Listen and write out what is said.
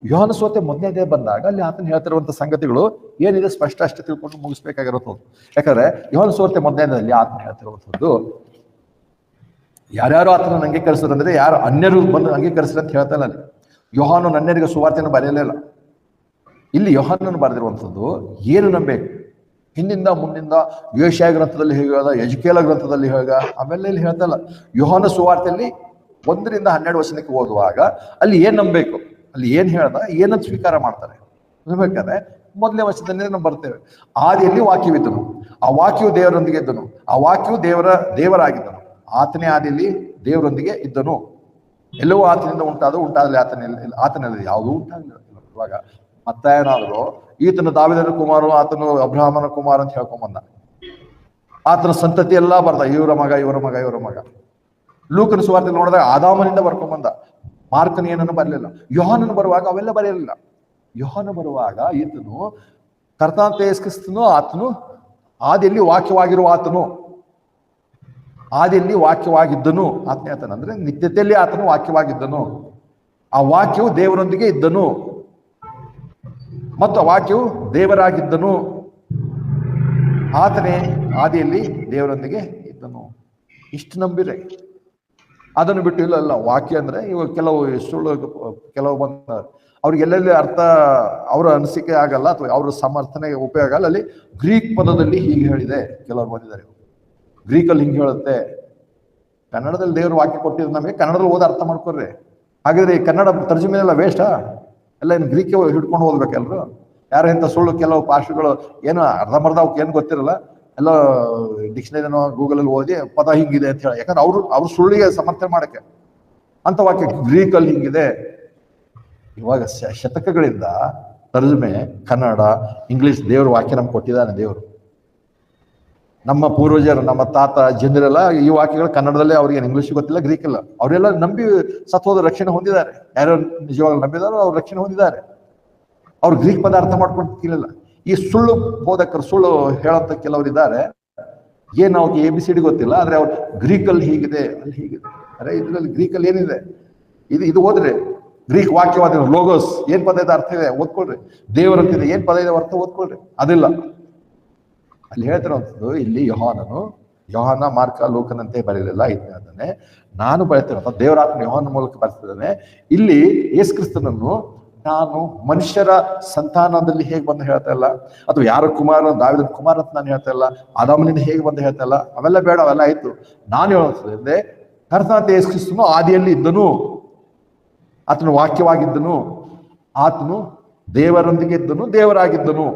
ಯೋಹಾನ ಸುವಾರ್ತೆ ಮೊದಲನೇ ಬಂದಾಗ ಅಲ್ಲಿ ಆತನ ಹೇಳ್ತಿರುವಂತ ಸಂಗತಿಗಳು ಏನಿದೆ ಸ್ಪಷ್ಟ ಅಷ್ಟೇ ತಿಳ್ಕೊಂಡು ಮುಗಿಸ್ಬೇಕಾಗಿರುತ್ತದು. ಯಾಕಂದ್ರೆ ಯೋಹಾನ ಸುವಾರ್ತೆ ಮೊದಲನೇದಲ್ಲಿ ಆತನ ಹೇಳ್ತಿರುವಂಥದ್ದು ಯಾರ್ಯಾರು ಆತನ ಅಂಗೀಕರಿಸಿದ್ರೆ ಯಾರು ಅನ್ಯರು ಬಂದು ಅಂಗೀಕರಿಸ್ರಿ ಅಂತ ಹೇಳ್ತಾ ಇಲ್ಲ ಅಲ್ಲಿ. ಯೋಹಾನನು ಅನ್ಯರಿಗೆ ಸುವಾರ್ತೆಯನ್ನು ಬರೆಯಲಿಲ್ಲ. ಇಲ್ಲಿ ಯೋಹಾನನು ಬರೆದಿರುವಂಥದ್ದು ಏನು ನಂಬೇಕು, ಹಿಂದಿಂದ ಮುಂದಿಂದ ಯೆಶಾಯ ಗ್ರಂಥದಲ್ಲಿ ಹೇಗ, ಯೆಜ್ಕೇಲ ಗ್ರಂಥದಲ್ಲಿ ಹೇಗ, ಆಮೇಲೆ ಇಲ್ಲಿ ಹೇಳ್ತಾ ಇಲ್ಲ. ಯೋಹಾನ ಸುವಾರ್ತೆಯಲ್ಲಿ 1-12 ಓದುವಾಗ ಅಲ್ಲಿ ಏನ್ ನಂಬಬೇಕು, ಅಲ್ಲಿ ಏನ್ ಹೇಳ್ದ, ಏನಂತ ಸ್ವೀಕಾರ ಮಾಡ್ತಾರೆ ಅನ್ಬೇಕಾದ್ರೆ ಮೊದಲನೇ ವಚನದಲ್ಲಿ ನಾವು ಬರ್ತೇವೆ. ಆದಿಯಲ್ಲಿ ವಾಕ್ಯವಿದ್ದನು, ಆ ವಾಕ್ಯವು ದೇವರೊಂದಿಗೆ ಇದ್ದನು, ಆ ವಾಕ್ಯವು ದೇವರಾಗಿದ್ದನು, ಆತನೇ ಆದಿಯಲ್ಲಿ ದೇವರೊಂದಿಗೆ ಇದ್ದನು, ಎಲ್ಲವೂ ಆತನಿಂದ ಉಂಟಾದಲ್ಲಿ ಆತನಲ್ಲಿ ಯಾವುದೂ ಉಂಟಾಗಲಿಲ್ಲ. ಇವಾಗ ಮತ್ತಾಯನಾದರೂ ಈತನು ದಾವೀದನ ಕುಮಾರ, ಆತನು ಅಬ್ರಹಾಮನ ಕುಮಾರ ಅಂತ ಹೇಳ್ಕೊಂಬಂದ. ಆತನ ಸಂತತಿ ಎಲ್ಲ ಬರ್ದ, ಇವರ ಮಗ. ಲೂಕನ ಸುವಾರ್ತೆ ನೋಡಿದಾಗ ಆದಾಮನಿಂದ ಬರ್ಕೊಂಬಂದ. ಮಾರ್ಕನ ಏನನ್ನು ಬರಲಿಲ್ಲ. ಯೋಹಾನನು ಬರುವಾಗ ಅವೆಲ್ಲ ಬರೆಯಲಿಲ್ಲ. ಯೋಹಾನ ಬರುವಾಗ ಈತನು ಕರ್ತನಾದ ಯೇಸು ಕ್ರಿಸ್ತನು, ಆತನು ಆದಿಯಲ್ಲಿ ವಾಕ್ಯವಾಗಿರುವ ಆತನು, ಆದಿಯಲ್ಲಿ ವಾಕ್ಯವಾಗಿದ್ದನು ಆತನೇ ಆತನ ಅಂದ್ರೆ ನಿತ್ಯತೆಯಲ್ಲಿ ಆತನು ವಾಕ್ಯವಾಗಿದ್ದನು, ಆ ವಾಕ್ಯವು ದೇವರೊಂದಿಗೆ ಇದ್ದನು ಮತ್ತು ಆ ವಾಕ್ಯವು ದೇವರಾಗಿದ್ದನು, ಆತನೇ ಆದಿಯಲ್ಲಿ ದೇವರೊಂದಿಗೆ ಇದ್ದನು. ಇಷ್ಟು ನಂಬಿರೆ. ಅದನ್ನು ಬಿಟ್ಟು ಇಲ್ಲ ವಾಕ್ಯ ಅಂದ್ರೆ ಇವಾಗ ಕೆಲವು ಬಂದ ಅವ್ರಿಗೆ ಎಲ್ಲೆಲ್ಲಿ ಅರ್ಥ ಅವರ ಅನಿಸಿಕೆ ಆಗಲ್ಲ ಅಥವಾ ಅವ್ರ ಸಮರ್ಥನೆಗೆ ಉಪಯೋಗ ಆಗಲ್ಲ. ಅಲ್ಲಿ ಗ್ರೀಕ್ ಪದದಲ್ಲಿ ಹೀಗೆ ಹೇಳಿದೆ ಕೆಲವರು ಬಂದಿದ್ದಾರೆ, ಗ್ರೀಕಲ್ಲಿ ಹಿಂಗೆ ಹೇಳುತ್ತೆ. ಕನ್ನಡದಲ್ಲಿ ದೇವರು ವಾಕ್ಯ ಕೊಟ್ಟಿದ್ದು ನಮಗೆ ಕನ್ನಡದಲ್ಲಿ ಓದಿ ಅರ್ಥ ಮಾಡ್ಕೊಡ್ರಿ. ಹಾಗಾದ್ರೆ ಈ ಕನ್ನಡ ತರ್ಜುಮೆ ಎಲ್ಲ ವೇಸ್ಟಾ? ಎಲ್ಲ ಏನು ಗ್ರೀಕ್ ಹಿಡ್ಕೊಂಡು ಓದ್ಬೇಕೆಲ್ರು? ಯಾರು ಇಂಥ ಸುಳ್ಳು ಕೆಲವು ಭಾಷೆಗಳು ಏನು ಅರ್ಧಂಬರ್ಧ ಅವಕ್ಕೆ ಏನು ಗೊತ್ತಿರಲ್ಲ, ಎಲ್ಲ ಡಿಕ್ಷನರಿನೋ ಗೂಗಲಲ್ಲಿ ಓದಿ ಪದ ಹಿಂಗಿದೆ ಅಂತ ಹೇಳಿ. ಯಾಕಂದ್ರೆ ಅವ್ರು ಸುಳ್ಳಿಗೆ ಸಮರ್ಥನೆ ಮಾಡಕ್ಕೆ ಅಂತ ವಾಕ್ಯ ಗ್ರೀಕಲ್ಲಿ ಹಿಂಗಿದೆ. ಇವಾಗ ಶತಕಗಳಿಂದ ತರ್ಜುಮೆ ಕನ್ನಡ, ಇಂಗ್ಲಿಷ್ ದೇವ್ರ ವಾಕ್ಯ ನಮ್ಗೆ ಕೊಟ್ಟಿದ್ದಾನೆ ದೇವರು. ನಮ್ಮ ಪೂರ್ವಜರು, ನಮ್ಮ ತಾತ ಜನರೆಲ್ಲ ಈ ವಾಕ್ಯಗಳು ಕನ್ನಡದಲ್ಲೇ, ಅವ್ರಿಗೆ ಇಂಗ್ಲಿಷ್ ಗೊತ್ತಿಲ್ಲ, ಗ್ರೀಕ್ ಇಲ್ಲ, ಅವರೆಲ್ಲ ನಂಬಿ ಸತ್ವದ ರಕ್ಷಣೆ ಹೊಂದಿದ್ದಾರೆ. ಯಾರು ನಿಜವಾಗ್ಲೂ ನಂಬಿದಾರೋ ಅವ್ರು ರಕ್ಷಣೆ ಹೊಂದಿದ್ದಾರೆ. ಅವ್ರು ಗ್ರೀಕ್ ಪದ ಅರ್ಥ ಮಾಡ್ಕೊಂಡಿಲ್ಲ. ಈ ಸುಳ್ಳು ಬೋಧಕರು, ಸುಳ್ಳು ಹೇಳಂತ ಕೆಲವರು ಇದ್ದಾರೆ, ಏನು ಅವ್ರಿಗೆ ABCD ಗೊತ್ತಿಲ್ಲ, ಆದ್ರೆ ಅವ್ರು ಗ್ರೀಕಲ್ಲಿ ಹೀಗಿದೆ, ಅಲ್ಲಿ ಹೀಗಿದೆ. ಅರೆ ಇದ್ರಲ್ಲಿ ಗ್ರೀಕಲ್ಲಿ ಏನಿದೆ, ಇದು ಓದ್ರಿ. ಗ್ರೀಕ್ ವಾಕ್ಯವಾದ ಲೋಗೋಸ್ ಏನ್ ಪದ ಇದೆ ಅರ್ಥ ಇದೆ ಓದ್ಕೊಳ್ರಿ. ದೇವರಂತಿದೆ ಏನ್ ಪದ ಇದೆ ಅರ್ಥ ಓದ್ಕೊಳ್ರಿ. ಅದಿಲ್ಲ ಅಲ್ಲಿ ಹೇಳ್ತಿರೋಂಥದ್ದು. ಇಲ್ಲಿ ಯೋಹಾನ ಮಾರ್ಕ ಲೂಕನಂತೆ ಬರೀಲಿಲ್ಲ, ಇದನ್ನೇ ನಾನು ಬರೀತಿರೋ ದೇವರಾತ್ಮ ಯೋಹಾನ ಮೂಲಕ ಬರ್ತಿದ್ದಾನೆ. ಇಲ್ಲಿ ಯೇಸು ಕ್ರಿಸ್ತನನ್ನು ನಾನು ಮನುಷ್ಯರ ಸಂತಾನದಲ್ಲಿ ಹೇಗೆ ಬಂದು ಹೇಳ್ತಾ ಇಲ್ಲ, ಅಥವಾ ಯಾರ ಕುಮಾರ, ದಾವೀದನ ಕುಮಾರ ಅಂತ ನಾನು ಹೇಳ್ತಾ ಇಲ್ಲ, ಆದಾಮನಿಂದ ಹೇಗೆ ಬಂದು ಹೇಳ್ತಾ ಇಲ್ಲ, ಅವೆಲ್ಲ ಬೇಡ, ಅವೆಲ್ಲ ಆಯ್ತು. ನಾನು ಹೇಳೋದ್ರೆ ಕರ್ತನಾದ ಯೇಸು ಕ್ರಿಸ್ತನು ಆದಿಯಲ್ಲಿ ಇದ್ದನು, ಆತನು ವಾಕ್ಯವಾಗಿದ್ದನು, ಆತನು ದೇವರೊಂದಿಗೆ ಇದ್ದನು, ದೇವರಾಗಿದ್ದನು.